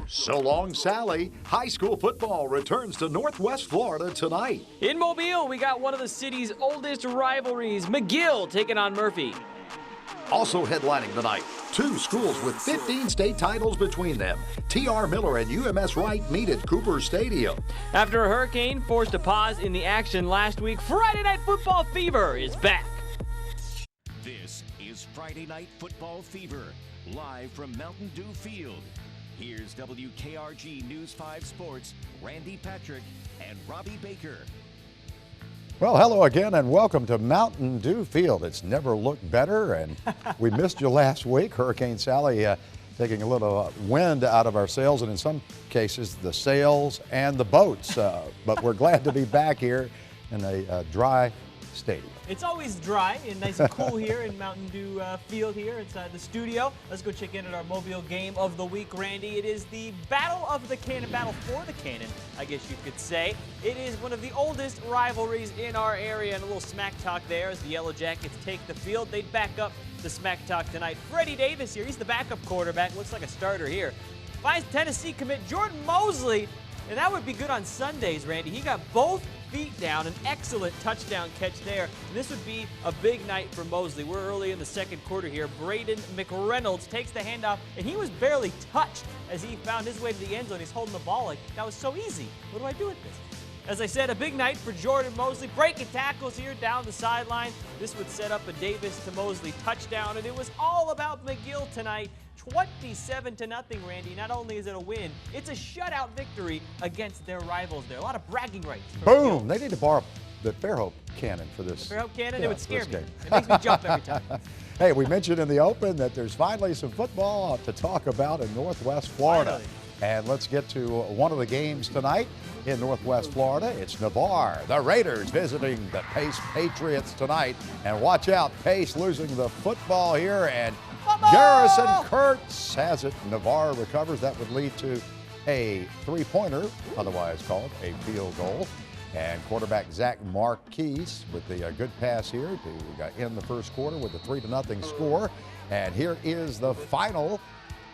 So long, Sally. High school football returns to Northwest Florida tonight. In Mobile, we got one of the city's oldest rivalries, McGill taking on Murphy. Also headlining tonight, two schools with 15 state titles between them. T.R. Miller and UMS-WRIGHT meet at Cooper Stadium. After a hurricane forced a pause in the action last week, Friday Night Football Fever is back. This is Friday Night Football Fever, live from Mountain Dew Field. Here's WKRG News 5 Sports, Randy Patrick and Robbie Baker. Well, hello again and welcome to Mountain Dew Field. It's never looked better, and we missed you last week. Hurricane Sally taking a little wind out of our sails, and in some cases the sails and the boats. But we're glad to be back here in a dry stadium. It's always dry and nice and cool here in Mountain Dew Field here inside the studio. Let's go check in at our Mobile game of the week, Randy. It is the Battle of the Cannon, battle for the Cannon, I guess you could say. It is one of the oldest rivalries in our area, and a little smack talk there as the Yellow Jackets take the field. They'd back up the smack talk tonight. Freddie Davis here, he's the backup quarterback, looks like a starter here. Finds Tennessee commit Jordan Mosley, and that would be good on Sundays, Randy. He got both feet down, an excellent touchdown catch there. And this would be a big night for Mosley. We're early in the second quarter here. Braden McReynolds takes the handoff, and he was barely touched as he found his way to the end zone. He's holding the ball like, that was so easy. What do I do with this? As I said, a big night for Jordan Mosley. Breaking tackles here down the sideline. This would set up a Davis to Mosley touchdown, and it was all about McGill tonight. 27-0, Randy. Not only is it a win, it's a shutout victory against their rivals there. A lot of bragging rights. Boom! They need to borrow the Fairhope cannon for this. The Fairhope cannon? Yeah, it would scare me. game. It makes me jump every time. Hey, we mentioned in the open that there's finally some football to talk about in Northwest Florida. Finally. And let's get to one of the games tonight in Northwest Florida. It's Navarre, the Raiders, visiting the Pace Patriots tonight. And watch out, Pace losing the football here, and Garrison Kurtz has it. Navarre recovers. That would lead to a three-pointer, otherwise called a field goal. And quarterback Zach Marquis with the good pass here to end the first quarter with a 3-0 score. And here is the final.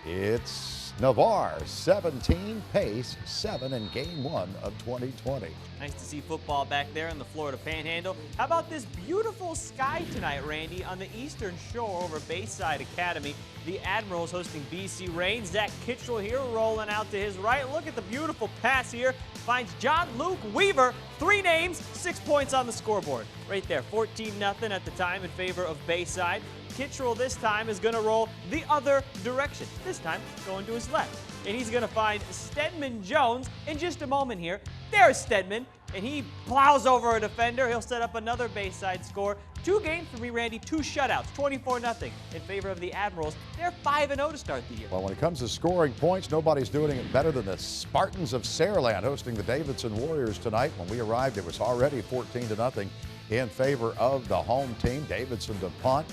It's Navarre 17, Pace 7 in game 1 of 2020. Nice to see football back there in the Florida Panhandle. How about this beautiful sky tonight, Randy, on the eastern shore over Bayside Academy. The Admirals hosting BC Rain. Zach Kittrell here rolling out to his right. Look at the beautiful pass here. Finds John Luke Weaver. 3 names, 6 points on the scoreboard. Right there, 14-0 at the time in favor of Bayside. Kittrell this time is going to roll the other direction. This time going to his left. And he's going to find Stedman Jones in just a moment here. There's Stedman, and he plows over a defender. He'll set up another Bayside score. 2 games for me, Randy, 2 shutouts, 24-0 in favor of the Admirals. They're 5-0 to start the year. Well, when it comes to scoring points, nobody's doing it better than the Spartans of SARALAND hosting the Davidson Warriors tonight. When we arrived, it was already 14-0 in favor of the home team. Davidson to punt.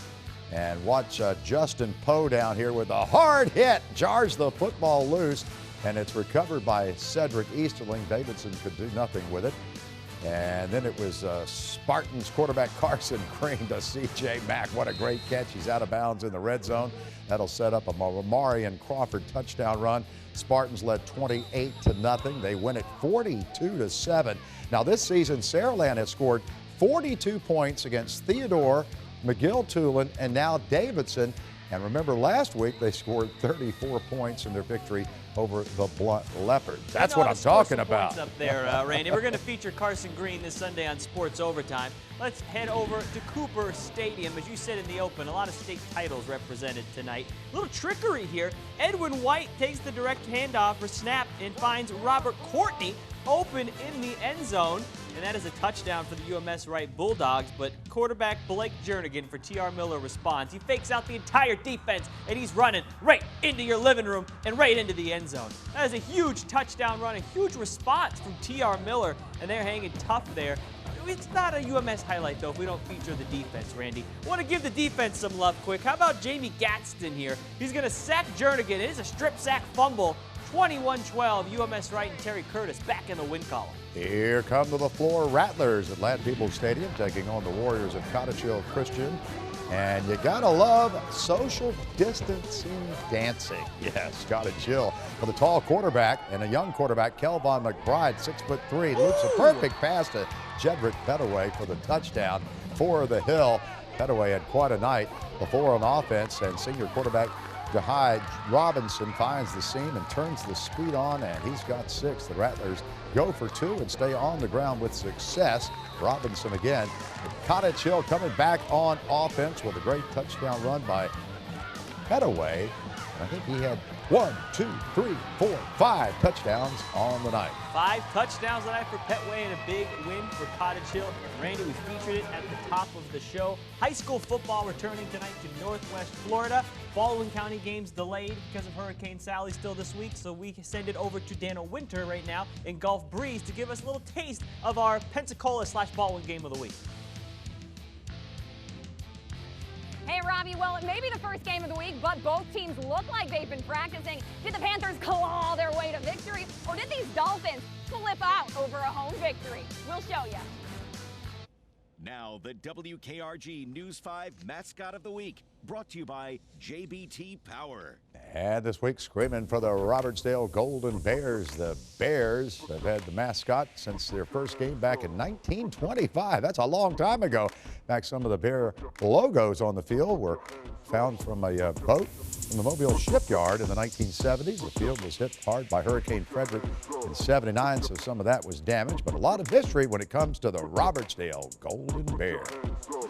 And watch Justin Poe down here with a hard hit, jars the football loose, and it's recovered by Cedric Easterling. Davidson could do nothing with it. And then it was Spartans quarterback Carson Green to C.J. Mack. What a great catch. He's out of bounds in the red zone. That'll set up a Marion Crawford touchdown run. Spartans led 28-0. They win it 42-7. Now this season, Saraland has scored 42 points against Theodore, MCGILL-TOOLEN, and now Davidson. And remember, last week they scored 34 points in their victory over the Blunt Leopards. That's what I'm talking about. Up there, Randy. We're going to feature Carson Green this Sunday on Sports Overtime. Let's head over to Cooper Stadium. As you said in the open, a lot of state titles represented tonight. A little trickery here. Edwin White takes the direct handoff for snap and finds Robert Courtney open in the end zone. And that is a touchdown for the UMS-WRIGHT Bulldogs, but quarterback Blake Jernigan for T.R. Miller responds. He fakes out the entire defense, and he's running right into your living room and right into the end zone. That is a huge touchdown run, a huge response from T.R. Miller, and they're hanging tough there. It's not a UMS highlight, though, if we don't feature the defense, Randy. Want to give the defense some love quick. How about Jamie Gadsden here? He's going to sack Jernigan. It is a strip sack fumble. 21-12, UMS-WRIGHT and Terry Curtis back in the win column. Here come the LeFlore Rattlers at Land Peoples Stadium, taking on the Warriors of Cottage Hill Christian. And you gotta love social distancing dancing. Yes, gotta chill. With a tall quarterback and a young quarterback, Kelvon McBride, 6'3", loops a perfect pass to Jedrick Pettaway for the touchdown for the Hill. Pettaway had quite a night before on offense, and senior quarterback Jahai Robinson finds the seam and turns the speed on, and he's got 6. The Rattlers go for 2 and stay on the ground with success. Robinson again. Cottage Hill coming back on offense with a great touchdown run by Pettaway. I think he had 1, 2, 3, 4, 5 touchdowns on the night. 5 touchdowns tonight for Pettaway and a big win for Cottage Hill. Randy, we featured it at the top of the show. High school football returning tonight to Northwest Florida. Baldwin County games delayed because of Hurricane Sally still this week, so we send it over to Dana Winter right now in Gulf Breeze to give us a little taste of our Pensacola/Baldwin game of the week. Hey, Robbie, well, it may be the first game of the week, but both teams look like they've been practicing. Did the Panthers claw their way to victory, or did these Dolphins flip out over a home victory? We'll show you. Now, the WKRG News 5 Mascot of the Week, brought to you by JBT Power. And this week, screaming for the Robertsdale Golden Bears. The Bears have had the mascot since their first game back in 1925. That's a long time ago. In fact, some of the Bear logos on the field were found from a boat in the Mobile shipyard in the 1970s. The field was hit hard by Hurricane Frederick in '79, so some of that was damaged, but a lot of history when it comes to the Robertsdale Golden Bear.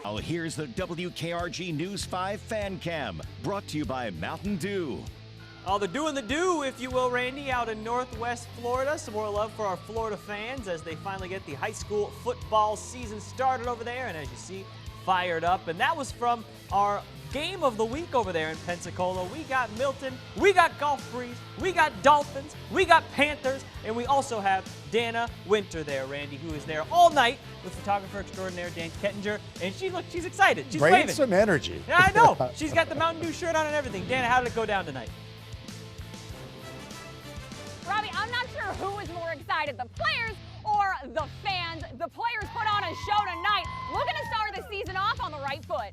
Well, here's the WKRG News 5 Fan Cam, brought to you by Mountain Dew. Oh, they're doing the do, if you will, Randy, out in Northwest Florida. Some more love for our Florida fans as they finally get the high school football season started over there, and as you see, fired up. And that was from our game of the week over there in Pensacola. We got Milton, we got Gulf Breeze, we got Dolphins, we got Panthers, and we also have Dana Winter there, Randy, who is there all night with photographer extraordinaire Dan Kettinger. And she's excited. She's Bringing waving. some energy. Yeah, I know. She's got the Mountain Dew shirt on and everything. Dana, how did it go down tonight? Robbie, I'm not sure who was more excited, the players or the fans. The players put on a show tonight, looking to start the season off on the right foot.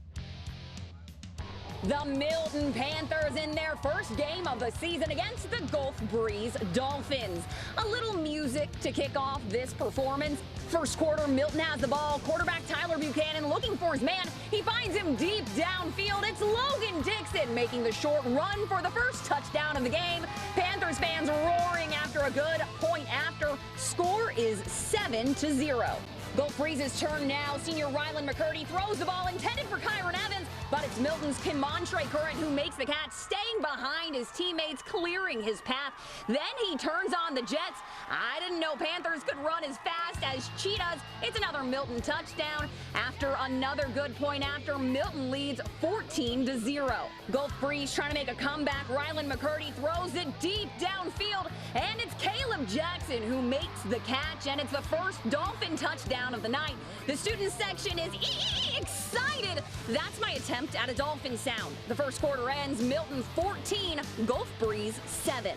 The Milton Panthers in their first game of the season against the Gulf Breeze Dolphins. A little music to kick off this performance. First quarter, Milton has the ball. Quarterback Tyler Buchanan looking for his man. He finds him deep downfield. It's Logan Dixon making the short run for the first touchdown of the game. Panthers fans roaring after a good point after. Score is 7-0. Gulf Breeze's turn now. Senior Rylan McCurdy throws the ball intended for Kyron Evans, but it's Milton's Kimontre Current who makes the catch, staying behind his teammates, clearing his path. Then he turns on the Jets. I didn't know Panthers could run as fast as Cheetahs. It's another Milton touchdown. After another good point after, Milton leads 14-0. Gulf Breeze trying to make a comeback. Rylan McCurdy throws it deep downfield, and it's Caleb Jackson who makes the catch, and it's the first Dolphin touchdown of the night. The student section is excited. That's my attempt at a Dolphin sound. The first quarter ends Milton 14, Gulf Breeze 7.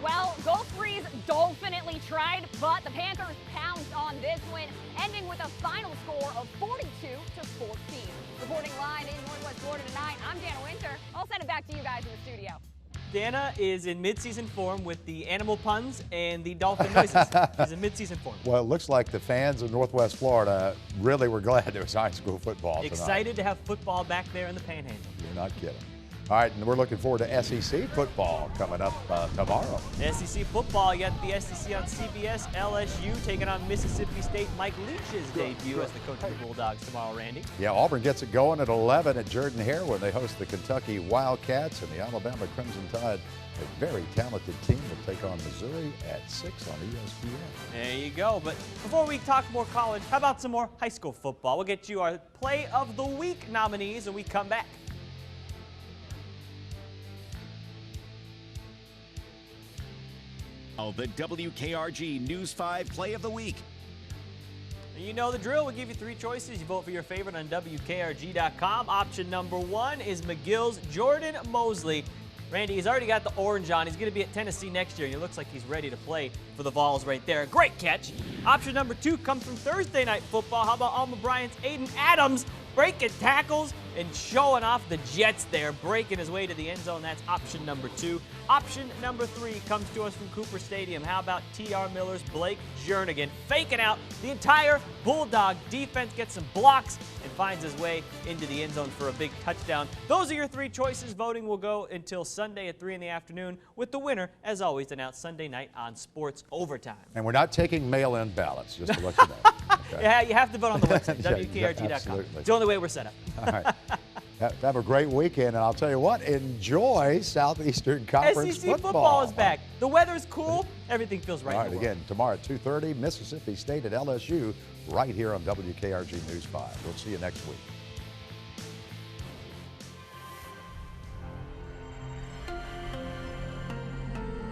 Well, Gulf Breeze dolphinately tried, but the Panthers pounced on this win, ending with a final score of 42-14. Reporting live in Northwest Florida tonight, I'm Dana Winter. I'll send it back to you guys in the studio. Dana is in mid-season form with the animal puns and the dolphin noises. He's in mid-season form. Well, it looks like the fans of Northwest Florida really were glad there was high school football tonight. Excited to have football back there in the Panhandle. You're not kidding. All right, and we're looking forward to SEC football coming up tomorrow. SEC football, you got the SEC on CBS, LSU taking on Mississippi State. Mike Leach's debut as the coach of the Bulldogs tomorrow, Randy. Yeah, Auburn gets it going at 11 at Jordan-Hare when they host the Kentucky Wildcats, and the Alabama Crimson Tide, a very talented team, will take on Missouri at 6 on ESPN. There you go. But before we talk more college, how about some more high school football? We'll get you our Play of the Week nominees when we come back. The WKRG News 5 Play of the Week. You know the drill. We'll give you 3 choices. You vote for your favorite on WKRG.com. Option number 1 is McGill's Jordan Mosley. Randy, he's already got the orange on. He's going to be at Tennessee next year, and he looks like he's ready to play for the Vols right there. Great catch. Option number 2 comes from Thursday Night Football. How about Alma Bryant's Aiden Adams breaking tackles and showing off the Jets there, breaking his way to the end zone. That's option number 2. Option number 3 comes to us from Cooper Stadium. How about T.R. Miller's Blake Jernigan faking out the entire Bulldog defense, gets some blocks, and finds his way into the end zone for a big touchdown. Those are your 3 choices. Voting will go until Sunday at 3 in the afternoon, with the winner, as always, announced Sunday night on Sports Overtime. And we're not taking mail-in ballots, just to let you know. Okay. Yeah, you have to vote on the website, Yeah, WKRG.com. absolutely. It's the only way we're set up. All right. Have a great weekend, and I'll tell you what, enjoy Southeastern Conference SEC football is back. The weather's cool. Everything feels right. All right, again, tomorrow at 2:30, Mississippi State at LSU, right here on WKRG News 5. We'll see you next week.